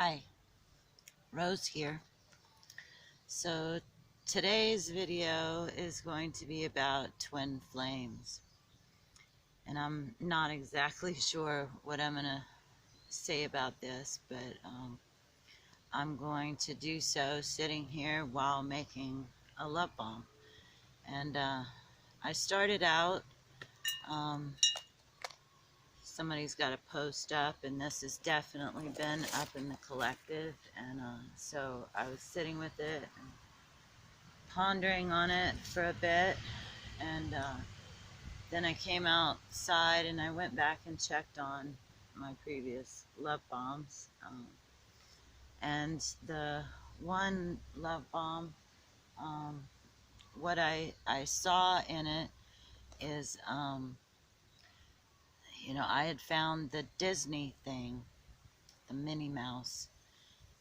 Hi, Rose here. So today's video is going to be about twin flames. And I'm not exactly sure what I'm going to say about this, but I'm going to do so sitting here while making a love bomb. And I started out, somebody's got a post up, and this has definitely been up in the collective, and so I was sitting with it and pondering on it for a bit, and then I came outside and I went back and checked on my previous love bombs, and the one love bomb, what I saw in it is, I had found the Disney thing, the Minnie Mouse,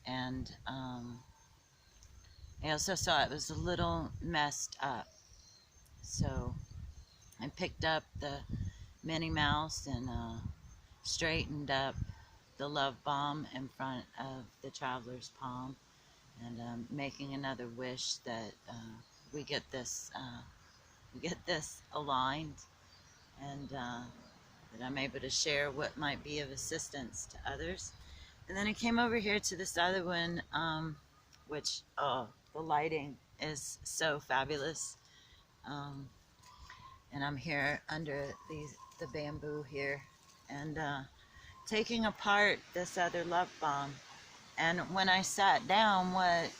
and I also saw it was a little messed up. So I picked up the Minnie Mouse and straightened up the love bomb in front of the traveler's palm, and making another wish that we get this aligned, and that I'm able to share what might be of assistance to others. And then I came over here to this other one, which, the lighting is so fabulous. And I'm here under the bamboo here, and taking apart this other love bomb. And when I sat down, what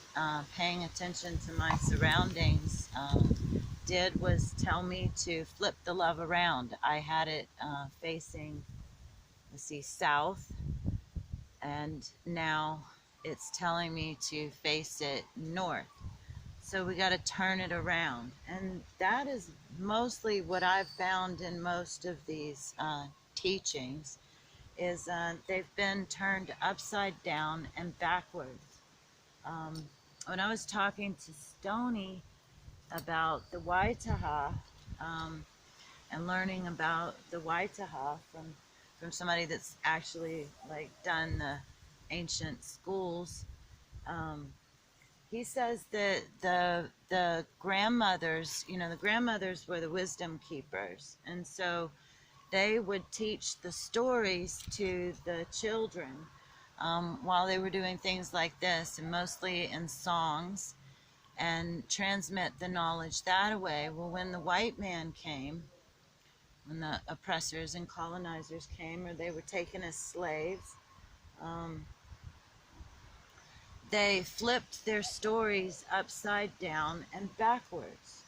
paying attention to my surroundings did was tell me to flip the love around. I had it facing, let's see, south, and now it's telling me to face it north. So we got to turn it around, and that is mostly what I've found in most of these teachings, is they've been turned upside down and backwards. When I was talking to Stony about the Waitaha, and learning about the Waitaha from somebody that's actually done the ancient schools, he says that the grandmothers, the grandmothers were the wisdom keepers, and so they would teach the stories to the children while they were doing things like this, and mostly in songs, and transmit the knowledge that way. Well, when the white man came, when the oppressors and colonizers came, or they were taken as slaves, they flipped their stories upside down and backwards.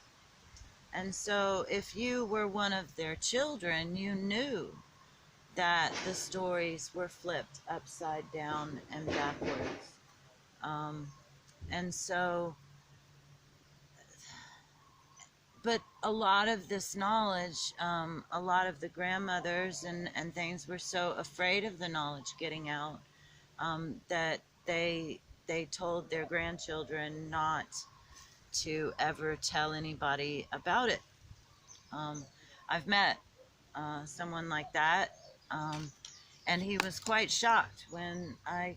And so if you were one of their children, you knew that the stories were flipped upside down and backwards. And so, but a lot of this knowledge, a lot of the grandmothers and things were so afraid of the knowledge getting out, that they told their grandchildren not to ever tell anybody about it. I've met someone like that, and he was quite shocked when I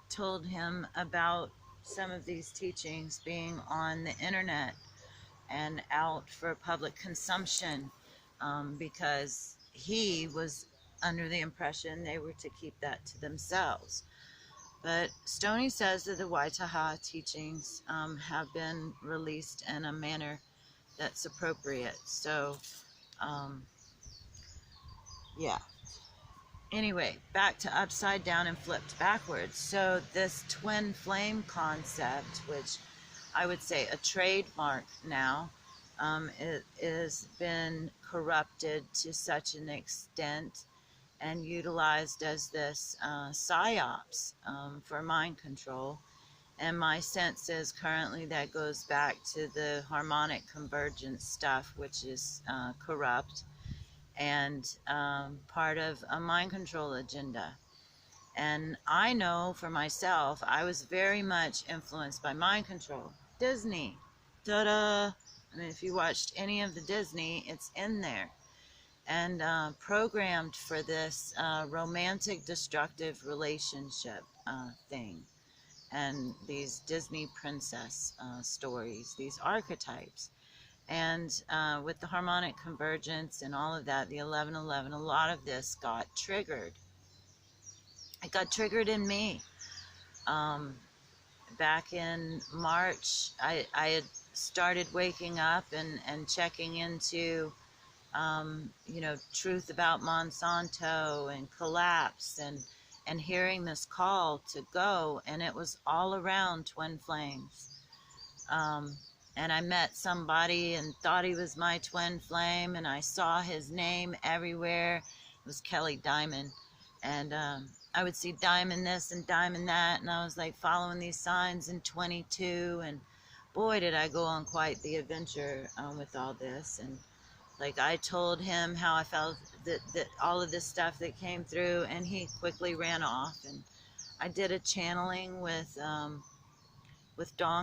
told him about some of these teachings being on the internet and out for public consumption, because he was under the impression they were to keep that to themselves. But Stoney says that the Waitaha teachings have been released in a manner that's appropriate. So, yeah. Anyway, back to upside down and flipped backwards. So this twin flame concept, which I would say a trademark now, it has been corrupted to such an extent and utilized as this psy-ops for mind control. And my sense is currently that goes back to the harmonic convergence stuff, which is corrupt and part of a mind control agenda. And I know for myself, I was very much influenced by mind control. Disney, ta-da! I mean, if you watched any of the Disney, it's in there. and programmed for this romantic destructive relationship thing, and these Disney princess stories, these archetypes. And with the harmonic convergence and all of that, the 1111, a lot of this got triggered. It got triggered in me. Back in March, I had started waking up and checking into, you know, truth about Monsanto and collapse, and hearing this call to go, and it was all around twin flames. And I met somebody and thought he was my twin flame, and I saw his name everywhere. It was Kelly Diamond. And I would see Diamond this and Diamond that, and I was like following these signs in 22, and boy, did I go on quite the adventure with all this. And like, I told him how I felt that all of this stuff that came through, and he quickly ran off. And I did a channeling with Dawn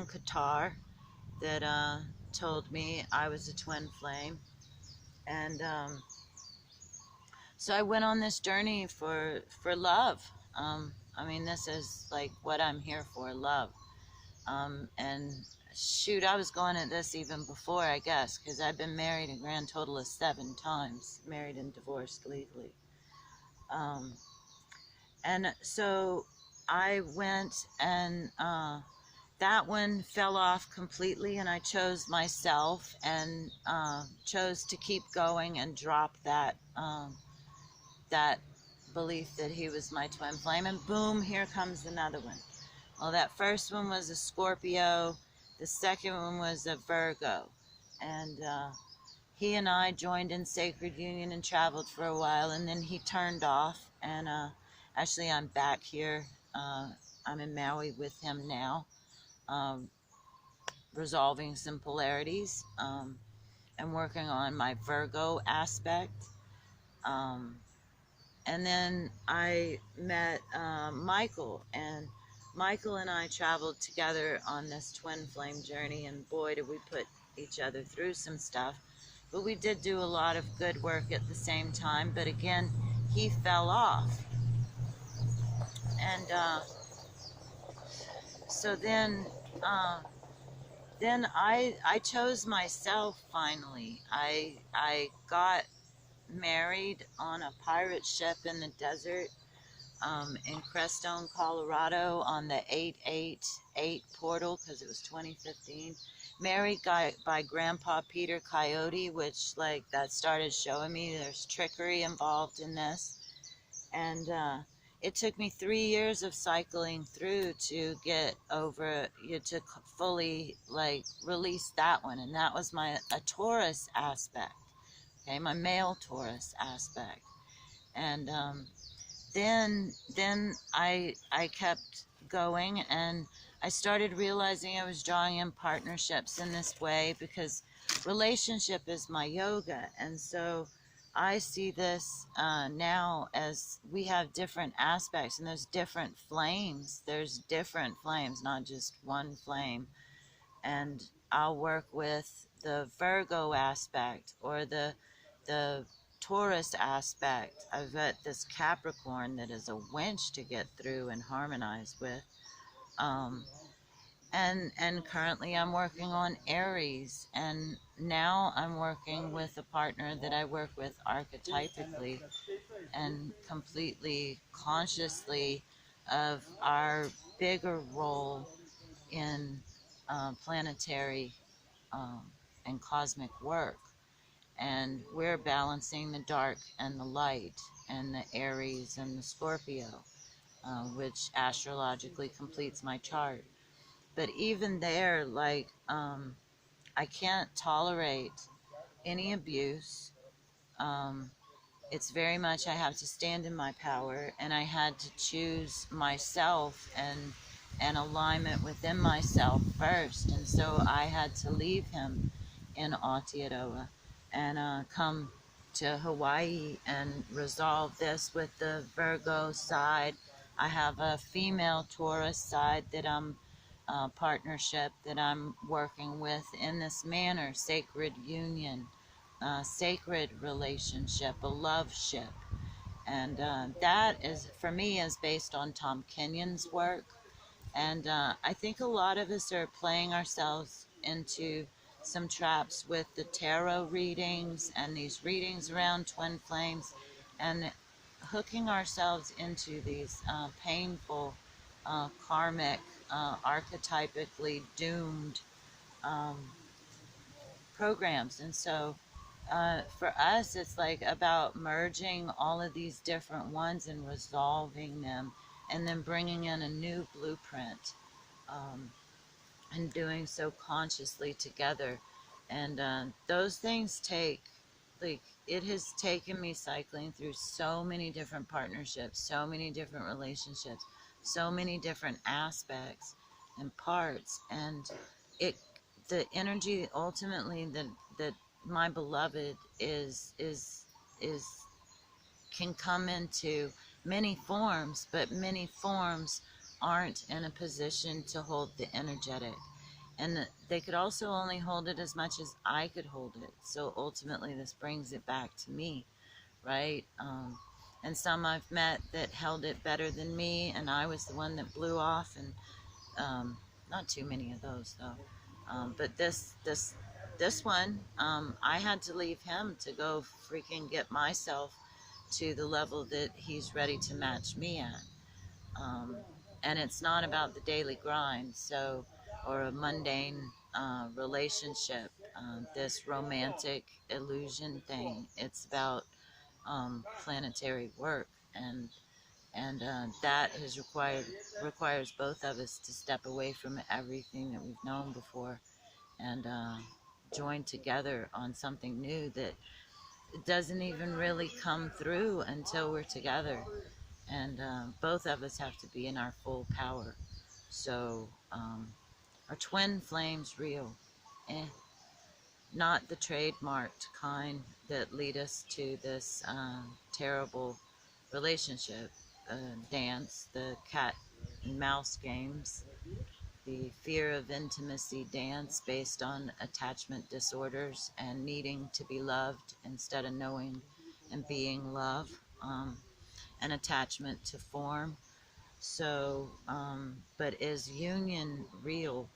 Qatar that told me I was a twin flame. And so I went on this journey for love. I mean, this is like what I'm here for, love. And shoot, I was going at this even before, I guess, because I've been married a grand total of 7 times, married and divorced legally. And so I went, and that one fell off completely, and I chose myself, and chose to keep going and drop that that belief that he was my twin flame. And boom, here comes another one. Well, that first one was a Scorpio. The second one was a Virgo. And he and I joined in sacred union and traveled for a while, and then he turned off. And actually, I'm back here. I'm in Maui with him now, resolving some polarities, and working on my Virgo aspect. And then I met Michael, and Michael and I traveled together on this twin flame journey, and boy, did we put each other through some stuff. But we did do a lot of good work at the same time. But again, he fell off. And so then I chose myself finally. I got married on a pirate ship in the desert, in Crestone, Colorado, on the 888 portal, because it was 2015. Married by Grandpa Peter Coyote, which, like, that started showing me there's trickery involved in this. And it took me 3 years of cycling through to get over, to fully, like, release that one. And that was a Taurus aspect. Okay, my male Taurus aspect. And then I kept going, and I started realizing I was drawing in partnerships in this way, because relationship is my yoga. And so I see this now as we have different aspects, and there's different flames. There's different flames, not just one flame. And I'll work with the Virgo aspect, or the Taurus aspect. I've got this Capricorn that is a winch to get through and harmonize with. And currently I'm working on Aries, and now I'm working with a partner that I work with archetypically and completely consciously of our bigger role in planetary and cosmic work. And we're balancing the dark and the light, and the Aries and the Scorpio, which astrologically completes my chart. But even there, like, I can't tolerate any abuse. It's very much I have to stand in my power, and I had to choose myself and alignment within myself first. And so I had to leave him in Aotearoa and come to Hawaii and resolve this with the Virgo side. I have a female Taurus side that I'm partnership that I'm working with in this manner, sacred union, sacred relationship, a love ship. And that is, for me, is based on Tom Kenyon's work. And I think a lot of us are playing ourselves into some traps with the tarot readings and these readings around twin flames, and hooking ourselves into these painful, karmic, archetypically doomed um, programs. And so for us, it's like about merging all of these different ones and resolving them, and then bringing in a new blueprint, um, and doing so consciously together. And those things take, like, it has taken me cycling through so many different partnerships, so many different relationships, so many different aspects and parts. And it, the energy ultimately that my beloved is can come into many forms, but many forms aren't in a position to hold the energetic. And they could also only hold it as much as I could hold it. So ultimately, this brings it back to me, right? And some I've met that held it better than me, and I was the one that blew off. And not too many of those though. But this one, I had to leave him to go freaking get myself to the level that he's ready to match me at. Um, and it's not about the daily grind, so, or a mundane relationship, this romantic illusion thing. It's about planetary work, and that has requires both of us to step away from everything that we've known before, and join together on something new that doesn't even really come through until we're together. And both of us have to be in our full power. So are twin flames real? Not the trademarked kind that lead us to this terrible relationship dance, the cat and mouse games, the fear of intimacy dance based on attachment disorders and needing to be loved instead of knowing and being love, and attachment to form. So, but is union real?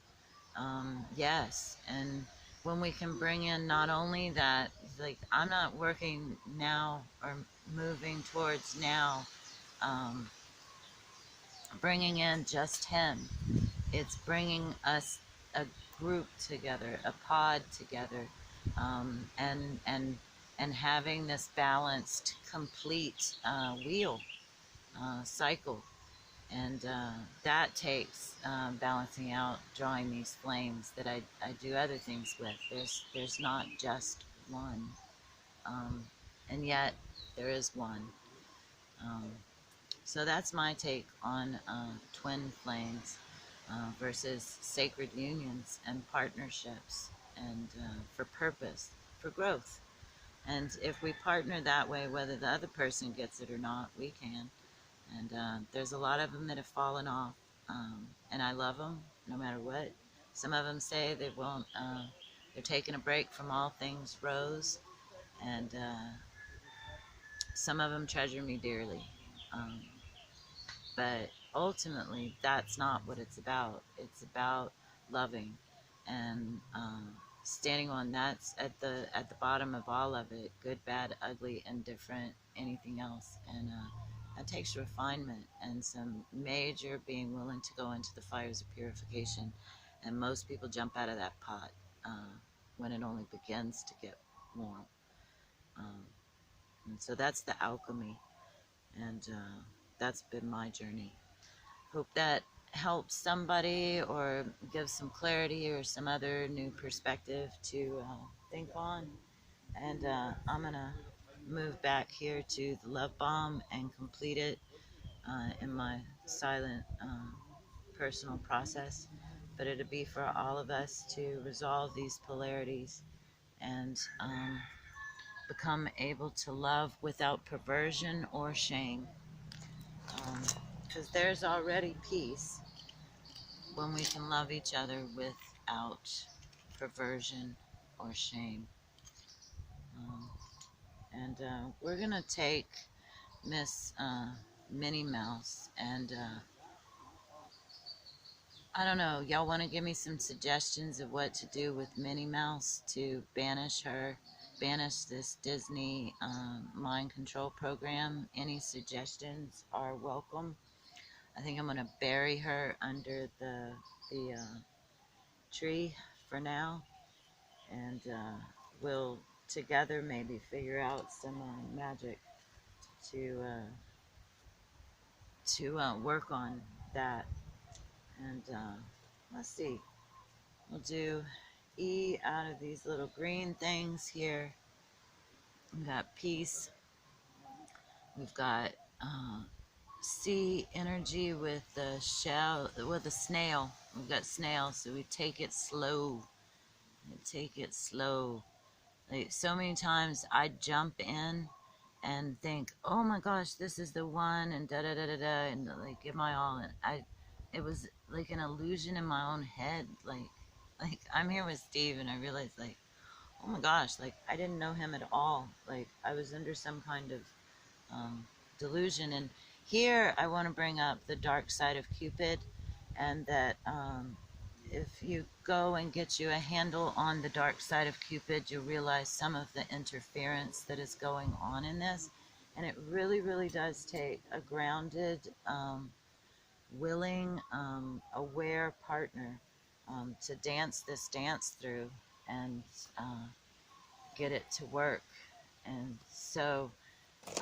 Yes. And when we can bring in not only that, like, I'm not working now or moving towards now, um, bringing in just him. It's bringing us a group together, a pod together, and having this balanced, complete wheel cycle. And that takes balancing out, drawing these flames that I do other things with. There's not just one, and yet there is one. Um, so that's my take on twin flames versus sacred unions and partnerships, and for purpose, for growth. And if we partner that way, whether the other person gets it or not, we can. And there's a lot of them that have fallen off, and I love them no matter what. Some of them say they won't, they're taking a break from all things rose, and some of them treasure me dearly. Um, but ultimately, that's not what it's about. It's about loving and standing on, that's at the bottom of all of it: good, bad, ugly, indifferent, anything else. And that takes refinement and some major being willing to go into the fires of purification. And most people jump out of that pot when it only begins to get warm. And so that's the alchemy, and that's been my journey. Hope that helps somebody or gives some clarity or some other new perspective to think on. And I'm gonna move back here to the love bomb and complete it in my silent personal process. But it'll be for all of us to resolve these polarities and become able to love without perversion or shame. Because there's already peace when we can love each other without perversion or shame. Um, and we're going to take Miss Minnie Mouse and I don't know, y'all want to give me some suggestions of what to do with Minnie Mouse to banish her, banish this Disney mind control program? Any suggestions are welcome. I think I'm going to bury her under the tree for now, and we'll together maybe figure out some magic to work on that. And let's see, we'll do E out of these little green things here. We've got peace. We've got sea energy with the shell, with the snail. We've got snail, so we take it slow. We take it slow. Like, so many times I jump in and think, oh my gosh, this is the one, and da da da da da, and like give my all. And it was like an illusion in my own head. Like I'm here with Steve, and I realized, like, oh my gosh, like I didn't know him at all. Like I was under some kind of delusion. And here I want to bring up the dark side of Cupid, and that if you go and get you a handle on the dark side of Cupid, you'll realize some of the interference that is going on in this. And it really, really does take a grounded, willing, aware partner to dance this dance through and get it to work. And so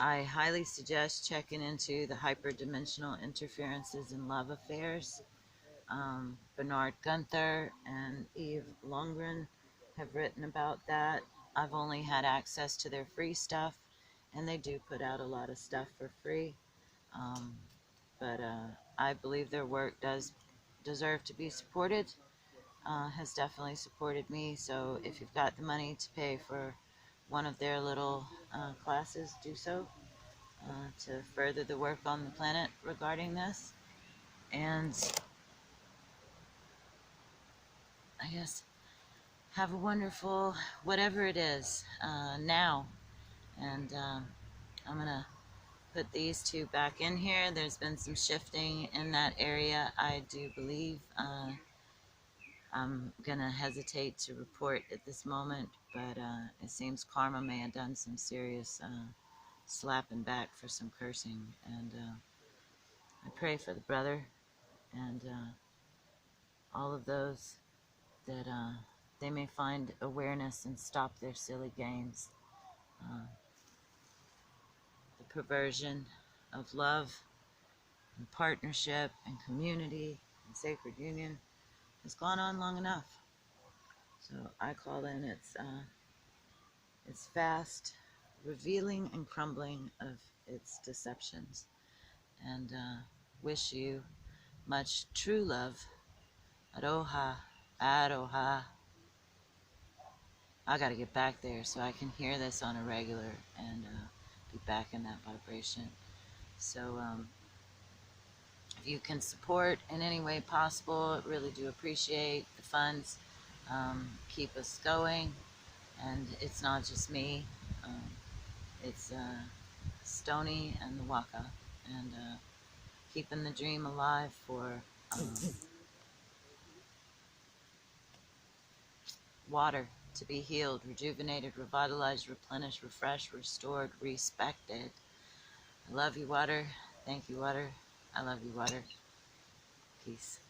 I highly suggest checking into the hyperdimensional interferences in love affairs. Bernard Gunther and Eve Lundgren have written about that. I've only had access to their free stuff, and they do put out a lot of stuff for free. But I believe their work does deserve to be supported, has definitely supported me. So if you've got the money to pay for one of their little classes, do so to further the work on the planet regarding this. And I guess have a wonderful whatever it is now. And I'm gonna put these two back in here. There's been some shifting in that area, I do believe. I'm gonna hesitate to report at this moment, but it seems karma may have done some serious slapping back for some cursing. And I pray for the brother and all of those that they may find awareness and stop their silly games. The perversion of love and partnership and community and sacred union has gone on long enough. So I call in its fast revealing and crumbling of its deceptions, and wish you much true love. Aroha, aroha. I gotta get back there so I can hear this on a regular and be back in that vibration. So if you can support in any way possible, I really do appreciate the funds. Keep us going. And it's not just me. It's Stony and the Waka. And keeping the dream alive for water to be healed, rejuvenated, revitalized, replenished, refreshed, restored, respected. I love you, water. Thank you, water. I love you, water. Peace.